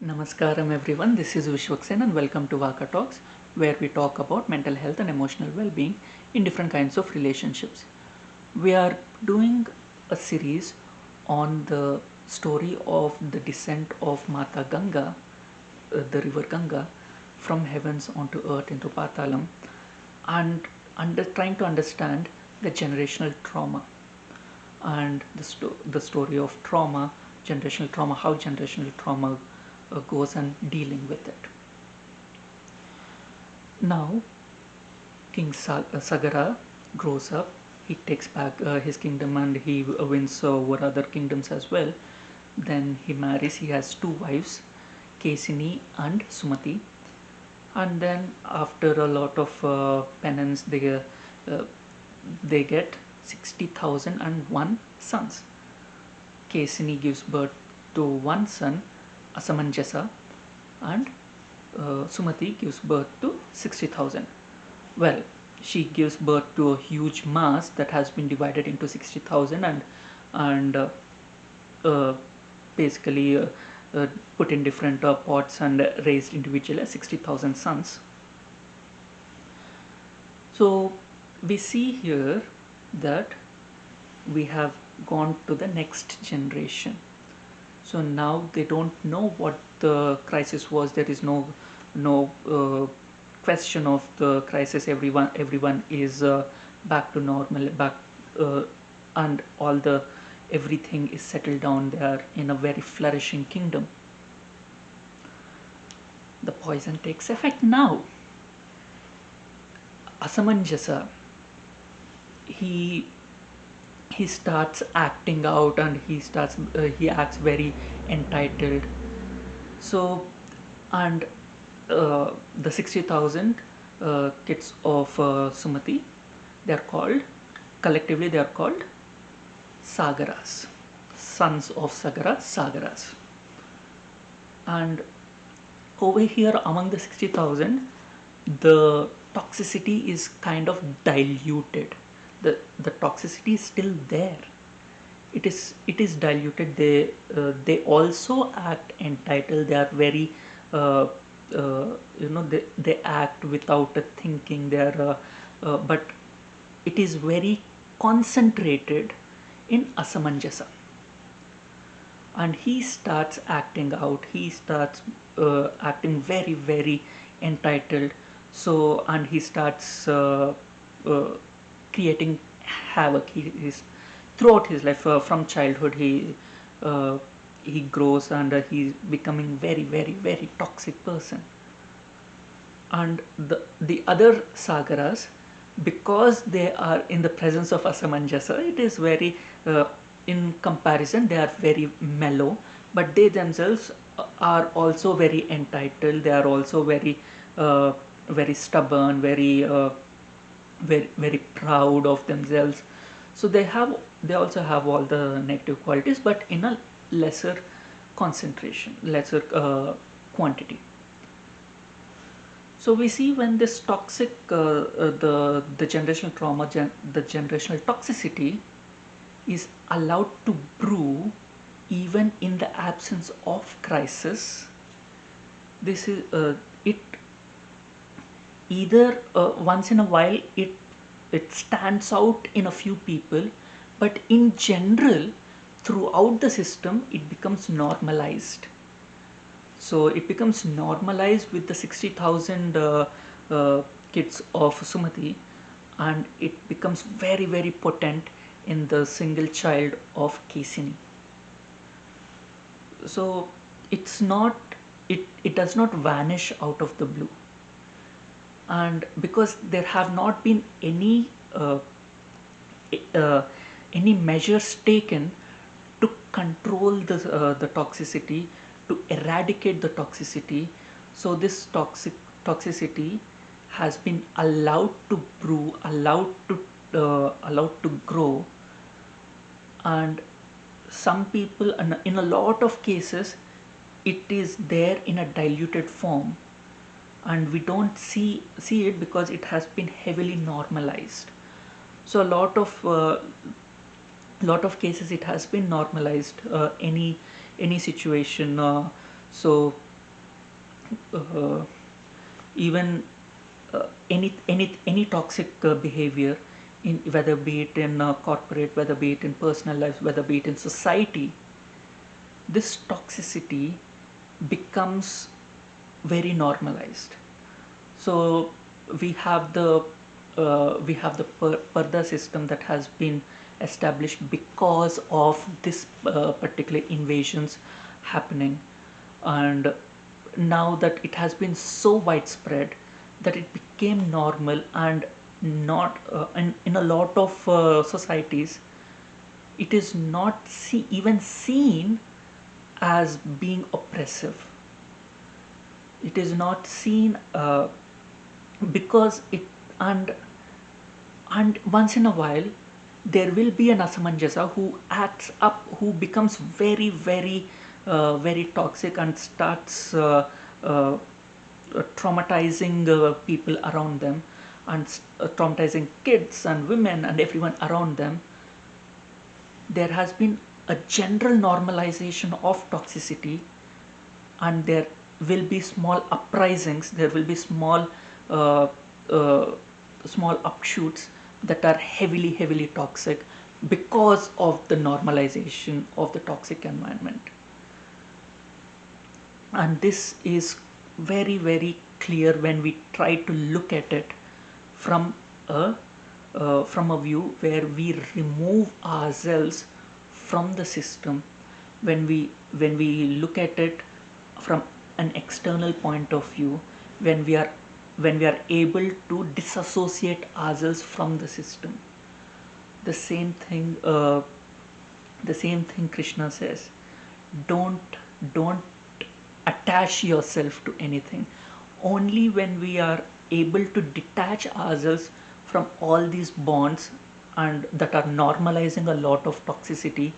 Namaskaram everyone, this is Vishwaksen and welcome to Vaka Talks, where we talk about mental health and emotional well-being in different kinds of relationships. We are doing a series on the story of the descent of Mata Ganga, the river Ganga, from heavens onto earth into Patalam, and trying to understand the generational trauma and the story of trauma, generational trauma, how generational trauma goes and dealing with it. Now, Sagara grows up, he takes back his kingdom and he wins over other kingdoms as well. Then he marries, he has two wives, Kesini and Sumati. And then, after a lot of penance, they get 60,001 sons. Kesini gives birth to one son, Asamanjasa, and Sumati gives birth to 60,000. Well, she gives birth to a huge mass that has been divided into 60,000 and uh, basically put in different pots and raised individually as 60,000 sons. So we see here that we have gone to the next generation. So now they don't know what the crisis was. There is no question of the crisis. Everyone is back to normal, back uh, and all the everything is settled down. They are in a very flourishing kingdom. The poison takes effect now. Asamanjasa, he he starts acting out and he acts very entitled. So, and the 60,000 kids of Sumati, they are called, collectively they are called Sagaras, sons of Sagara, Sagaras. And over here among the 60,000, the toxicity is kind of diluted. The toxicity is still there. It is diluted. They also act entitled. They are very they act without a thinking. They are but it is very concentrated in Asamanjasa, and he starts acting out. He starts acting very very entitled. So, and he starts uh, creating havoc. He's throughout his life, from childhood, he grows and he's becoming very very very toxic person. And the other Sagaras, because they are in the presence of Asamanjasa, it is very in comparison they are very mellow, but they themselves are also very entitled. They are also very very stubborn, very proud of themselves. So they also have all the negative qualities, but in a lesser concentration, lesser quantity. So we see when this toxic the generational trauma, the generational toxicity is allowed to brew even in the absence of crisis. This is it either once in a while it stands out in a few people, but in general throughout the system it becomes normalized. So it becomes normalized with the 60,000 kids of Sumati, and it becomes very very potent in the single child of Kesini. So it's not, it does not vanish out of the blue. And because there have not been uh, any measures taken to control the toxicity, to eradicate the toxicity, so this toxicity has been allowed to brew, allowed to grow. And some people, in a lot of cases, it is there in a diluted form, and we don't see it because it has been heavily normalized. So a lot of cases it has been normalized. Any situation, so uh, even any toxic behavior, in whether be it in corporate, whether be it in personal life, whether be it in society, this toxicity becomes very normalized. So we have the parda system that has been established because of this particular invasions happening. And now that it has been so widespread that it became normal, and not in a lot of societies it is not even seen as being oppressive. It is not seen because it and once in a while there will be an asamanjasa who acts up, who becomes very toxic and starts traumatizing people around them, and traumatizing kids and women and everyone around them. There has been a general normalization of toxicity, and there will be small uprisings, there will be uh, uh, small upshoots that are heavily toxic because of the normalization of the toxic environment. And this is very clear when we try to look at it from a view where we remove ourselves from the system. When we look at it from an external point of view, when we are able to disassociate ourselves from the system, the same thing Krishna says, don't attach yourself to anything. Only when we are able to detach ourselves from all these bonds and that are normalizing a lot of toxicity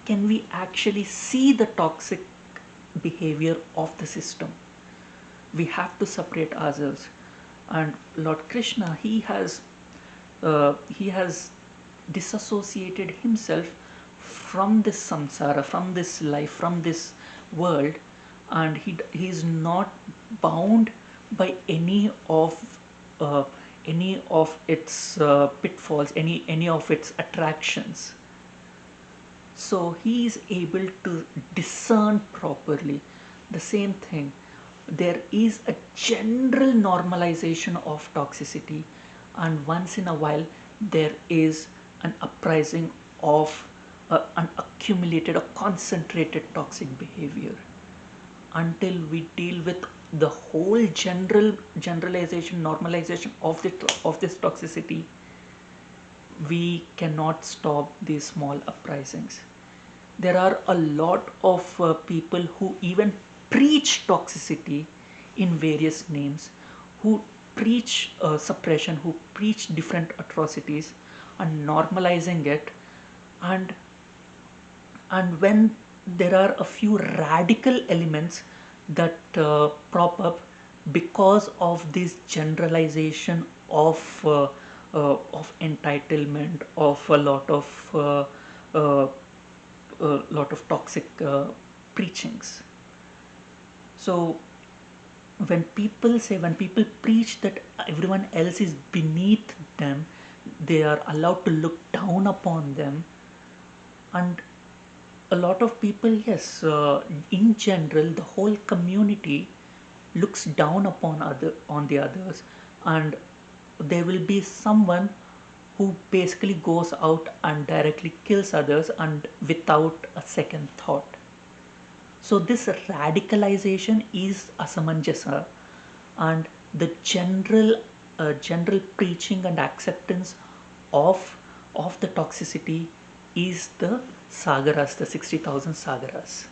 can we actually see the toxic behavior of the system. We have to separate ourselves. And Lord Krishna, he has disassociated himself from this samsara, from this life, from this world, and he is not bound by uh, any of its pitfalls, any of its attractions. So he is able to discern properly. The same thing, there is a general normalization of toxicity, and once in a while there is an uprising of an accumulated or concentrated toxic behavior. Until we deal with the whole generalization, normalization of this toxicity, we cannot stop these small uprisings. There are a lot of people who even preach toxicity in various names, who preach suppression, who preach different atrocities and normalizing it. And and when there are a few radical elements that prop up because of this generalization of entitlement, of a lot of toxic preachings. So when people preach that everyone else is beneath them, they are allowed to look down upon them. And a lot of people, yes, in general the whole community looks down on the others, and there will be someone who basically goes out and directly kills others and without a second thought. So this radicalization is asamanjasa, and the general preaching and acceptance of the toxicity is the sagaras, the 60,000 sagaras.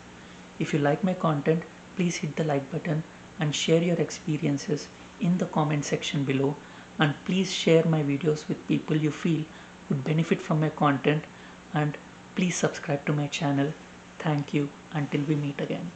If you like my content, please hit the like button and share your experiences in the comment section below, and please share my videos with people you feel would benefit from my content, and please subscribe to my channel. Thank you. Until we meet again.